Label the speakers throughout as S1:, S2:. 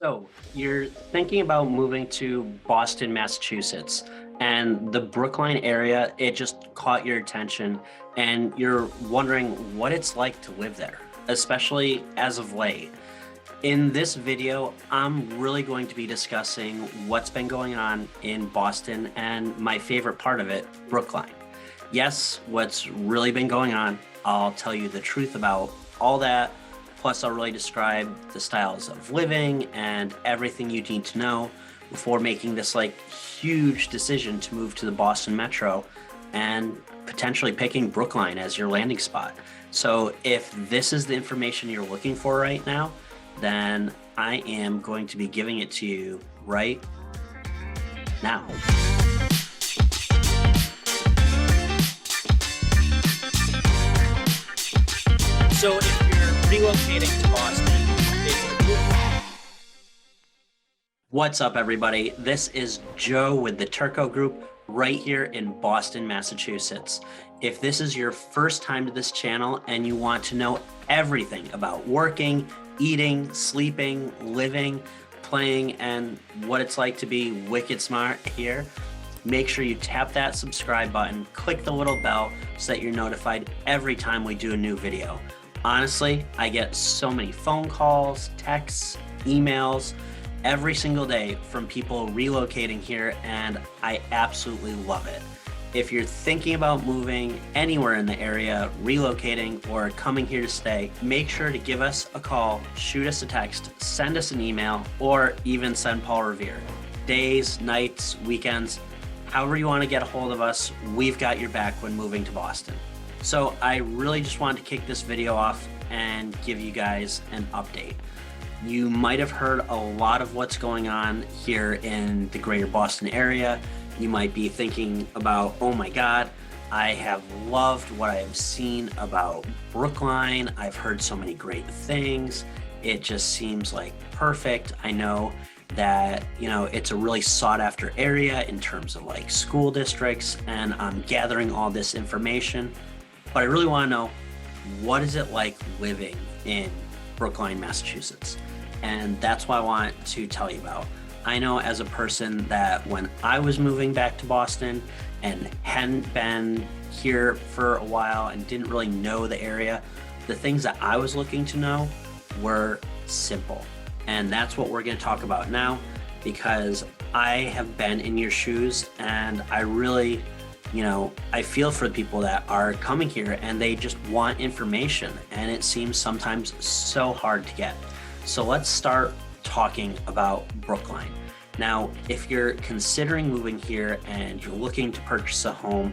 S1: So you're thinking about moving to Boston, Massachusetts, and the Brookline area, it just caught your attention, and you're wondering what it's like to live there, especially as of late. In this video, I'm really going to be discussing what's been going on in Boston and my favorite part of it, Brookline. Yes, what's really been going on. I'll tell you the truth about all that. Plus, I'll really describe the styles of living and everything you need to know before making this huge decision to move to the Boston Metro and potentially picking Brookline as your landing spot. So if this is the information you're looking for right now, then I am going to be giving it to you right now. So if you're relocating to Boston, what's up, everybody? This is Joe with the Turco Group right here in Boston, Massachusetts. If this is your first time to this channel and you want to know everything about working, eating, sleeping, living, playing, and what it's like to be wicked smart here, make sure you tap that subscribe button, click the little bell so that you're notified every time we do a new video. Honestly, I get so many phone calls, texts, emails every single day from people relocating here, and I absolutely love it. If you're thinking about moving anywhere in the area, relocating, or coming here to stay, make sure to give us a call, shoot us a text, send us an email, or even send Paul Revere. Days, nights, weekends, however you want to get a hold of us, we've got your back when moving to Boston. So I really just wanted to kick this video off and give you guys an update. You might have heard a lot of what's going on here in the greater Boston area. You might be thinking about, oh my God, I have loved what I have seen about Brookline. I've heard so many great things. It just seems like perfect. I know that, it's a really sought after area in terms of school districts, and I'm gathering all this information. But I really want to know, what is it like living in Brookline, Massachusetts? And that's what I want to tell you about. I know as a person that when I was moving back to Boston and hadn't been here for a while and didn't really know the area, the things that I was looking to know were simple. And that's what we're going to talk about now, because I have been in your shoes, and I really, I feel for the people that are coming here and they just want information, and it seems sometimes so hard to get. So let's start talking about Brookline. Now, if you're considering moving here and you're looking to purchase a home,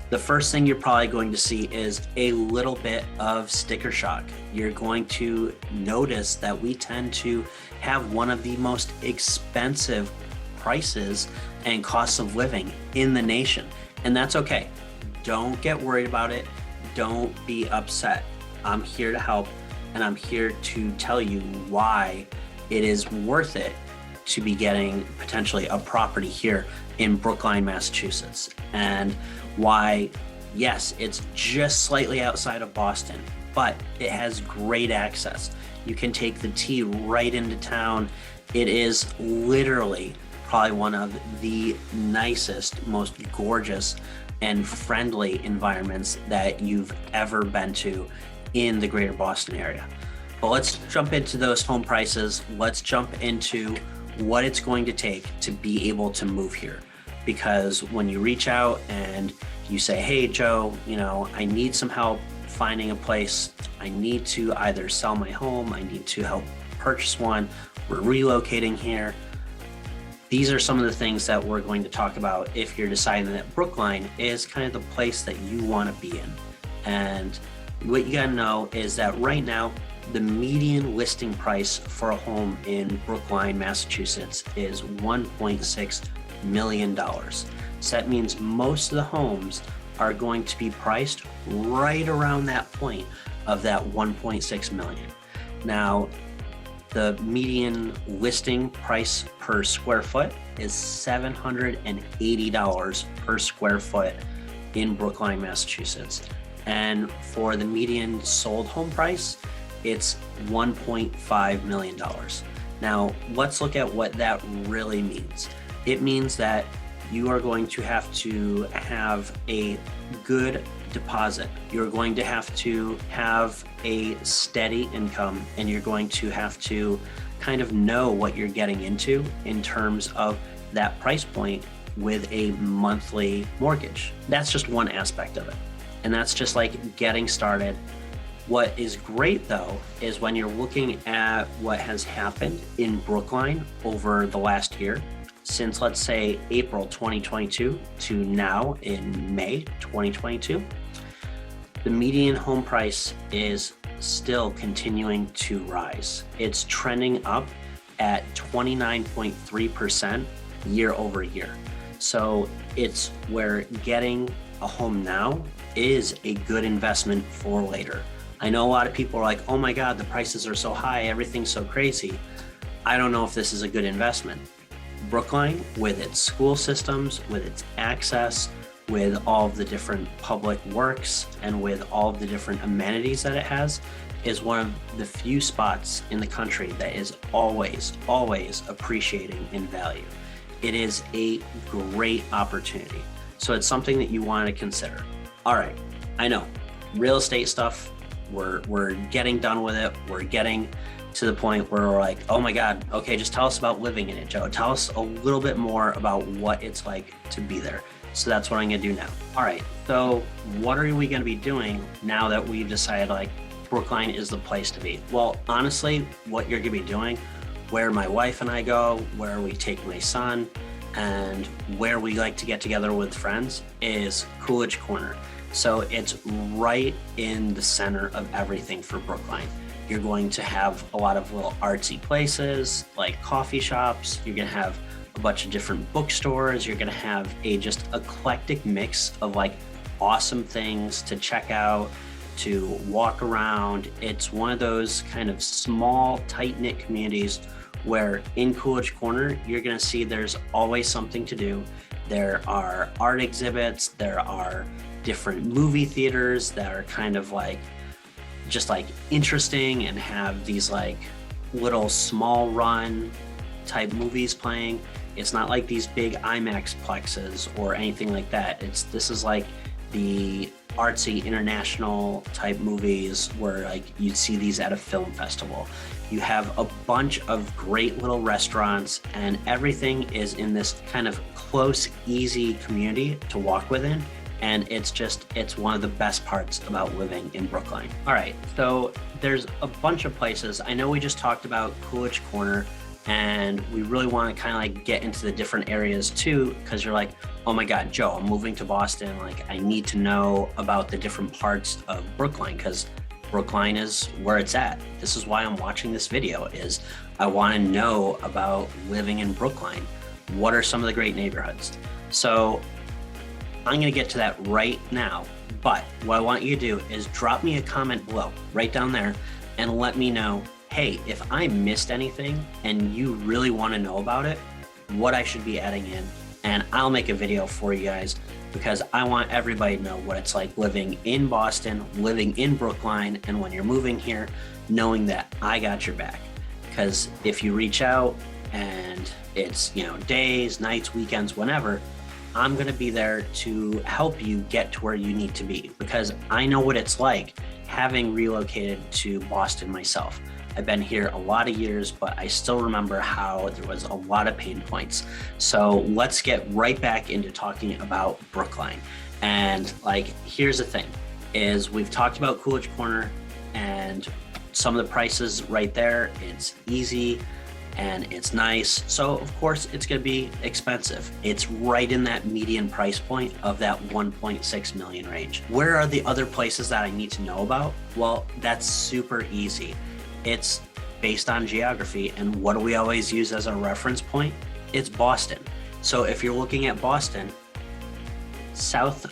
S1: the first thing you're probably going to see is a little bit of sticker shock. You're going to notice that we tend to have one of the most expensive prices and costs of living in the nation. And that's okay. Don't get worried about it. Don't be upset. I'm here to help, and I'm here to tell you why it is worth it to be getting potentially a property here in Brookline, Massachusetts. And why, yes, it's just slightly outside of Boston, but it has great access. You can take the T right into town. It is literally probably one of the nicest, most gorgeous and friendly environments that you've ever been to in the greater Boston area. But let's jump into those home prices. Let's jump into what it's going to take to be able to move here. Because when you reach out and you say, hey, Joe, I need some help finding a place. I need to either sell my home. I need to help purchase one. We're relocating here. These are some of the things that we're going to talk about if you're deciding that Brookline is kind of the place that you want to be in. And what you got to know is that right now, the median listing price for a home in Brookline, Massachusetts is $1.6 million. So that means most of the homes are going to be priced right around that point of that 1.6 million. Now, the median listing price per square foot is $780 per square foot in Brookline, Massachusetts. And for the median sold home price, it's $1.5 million. Now, let's look at what that really means. It means that you are going to have a good deposit. You're going to have a steady income, and you're going to have to kind of know what you're getting into in terms of that price point with a monthly mortgage. That's just one aspect of it. And that's just like getting started. What is great though is when you're looking at what has happened in Brookline over the last year, since let's say April 2022 to now in May 2022, the median home price is still continuing to rise. It's trending up at 29.3% year over year. So it's where getting a home now is a good investment for later. I know a lot of people are like, oh my God, the prices are so high, everything's so crazy. I don't know if this is a good investment. Brookline, with its school systems, with its access, with all of the different public works, and with all of the different amenities that it has, is one of the few spots in the country that is always appreciating in value. It is a great opportunity. So it's something that you want to consider. All right, I know, real estate stuff, we're getting done with it. We're getting to the point where we're like, oh my God, okay, just tell us about living in it, Joe. Tell us a little bit more about what it's like to be there. So that's what I'm gonna do now. All right, so what are we gonna be doing now that we've decided like Brookline is the place to be? Well, honestly, what you're gonna be doing, where my wife and I go, where we take my son, and where we like to get together with friends is Coolidge Corner. So it's right in the center of everything for Brookline. You're going to have a lot of little artsy places like coffee shops. You're gonna have a bunch of different bookstores. You're gonna have a just eclectic mix of like awesome things to check out, to walk around. It's one of those kind of small, tight-knit communities where in Coolidge Corner, you're gonna see there's always something to do. There are art exhibits, there are different movie theaters that are kind of like, just like interesting and have these like little small run type movies playing. It's not like these big IMAX plexes or anything like that. This is like the artsy international type movies where like you'd see these at a film festival. You have a bunch of great little restaurants, and everything is in this kind of close, easy community to walk within. And it's one of the best parts about living in Brookline. All right, so there's a bunch of places. I know we just talked about Coolidge Corner, and we really want to kind of like get into the different areas too, because you're like, oh my God, Joe, I'm moving to Boston. Like I need to know about the different parts of Brookline, because Brookline is where it's at. This is why I'm watching this video, is I want to know about living in Brookline. What are some of the great neighborhoods? So I'm gonna get to that right now, but what I want you to do is drop me a comment below, right down there, and let me know, hey, if I missed anything and you really wanna know about it, what I should be adding in, and I'll make a video for you guys, because I want everybody to know what it's like living in Boston, living in Brookline, and when you're moving here, knowing that I got your back. Because if you reach out and it's, days, nights, weekends, whenever, I'm gonna be there to help you get to where you need to be, because I know what it's like having relocated to Boston myself. I've been here a lot of years, but I still remember how there was a lot of pain points. So let's get right back into talking about Brookline. And like, here's the thing, is we've talked about Coolidge Corner and some of the prices right there. It's easy and it's nice. So of course it's gonna be expensive. It's right in that median price point of that 1.6 million range. Where are the other places that I need to know about? Well, that's super easy. It's based on geography, and what do we always use as a reference point? It's Boston. So if you're looking at Boston, South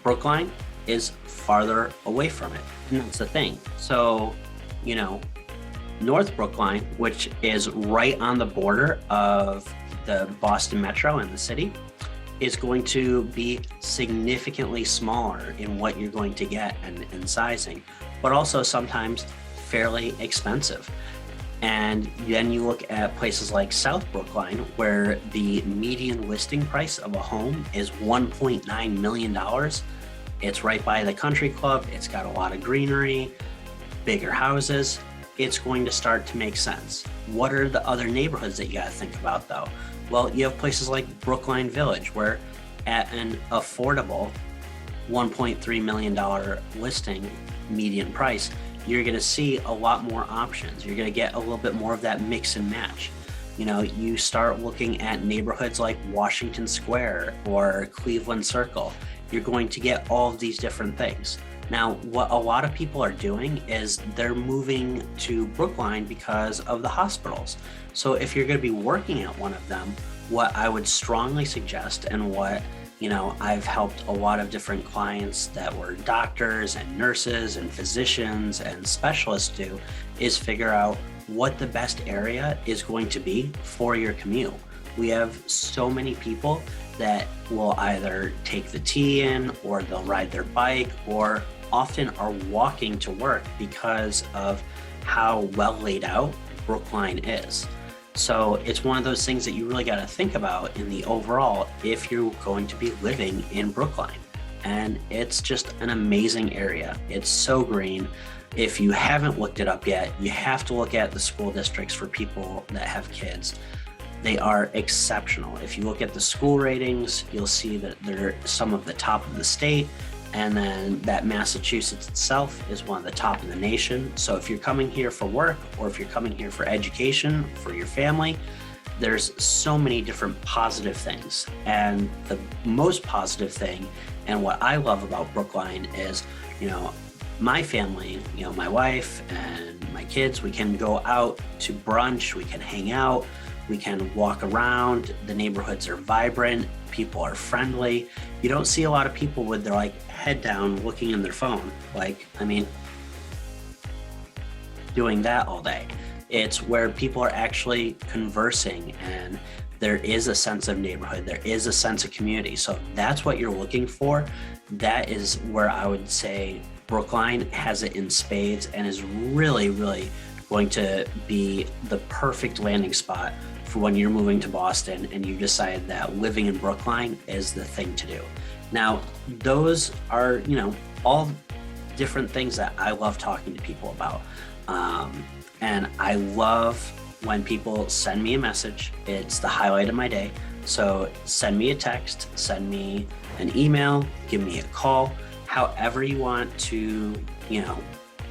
S1: Brookline is farther away from it, and that's the thing. So, North Brookline, which is right on the border of the Boston Metro and the city, is going to be significantly smaller in what you're going to get and sizing, but also sometimes fairly expensive. And then you look at places like South Brookline, where the median listing price of a home is $1.9 million. It's right by the country club. It's got a lot of greenery, bigger houses. It's going to start to make sense. What are the other neighborhoods that you got to think about though? Well, you have places like Brookline Village, where at an affordable $1.3 million listing median price, you're going to see a lot more options. You're going to get a little bit more of that mix and match. You know, you start looking at neighborhoods like Washington Square or Cleveland Circle. You're going to get all of these different things. Now, what a lot of people are doing is they're moving to Brookline because of the hospitals. So if you're going to be working at one of them, what I would strongly suggest, and what I've helped a lot of different clients that were doctors and nurses and physicians and specialists do, is figure out what the best area is going to be for your commute. We have so many people that will either take the T in, or they'll ride their bike, or often are walking to work because of how well laid out Brookline is. So it's one of those things that you really got to think about in the overall if you're going to be living in Brookline. And it's just an amazing area. It's so green. If you haven't looked it up yet, you have to look at the school districts for people that have kids. They are exceptional. If you look at the school ratings, you'll see that they're some of the top of the state. And then that Massachusetts itself is one of the top in the nation. So if you're coming here for work, or if you're coming here for education, for your family, there's so many different positive things. And the most positive thing, and what I love about Brookline is, my family, my wife and my kids, we can go out to brunch, we can hang out, we can walk around. The neighborhoods are vibrant, people are friendly. You don't see a lot of people with their head down looking in their phone, doing that all day. It's where people are actually conversing, and there is a sense of neighborhood, there is a sense of community. So if that's what you're looking for, that is where I would say Brookline has it in spades, and is really, really going to be the perfect landing spot for when you're moving to Boston and you decide that living in Brookline is the thing to do. Now, those are, all different things that I love talking to people about. And I love when people send me a message. It's the highlight of my day. So send me a text, send me an email, give me a call, however you want to,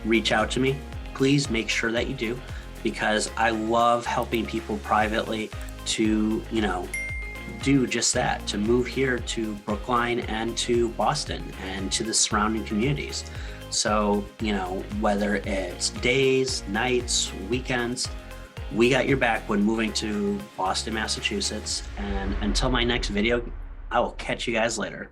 S1: reach out to me. Please make sure that you do, because I love helping people privately to, do just that, to move here to Brookline and to Boston and to the surrounding communities. So, whether it's days, nights, weekends, we got your back when moving to Boston, Massachusetts. And until my next video, I will catch you guys later.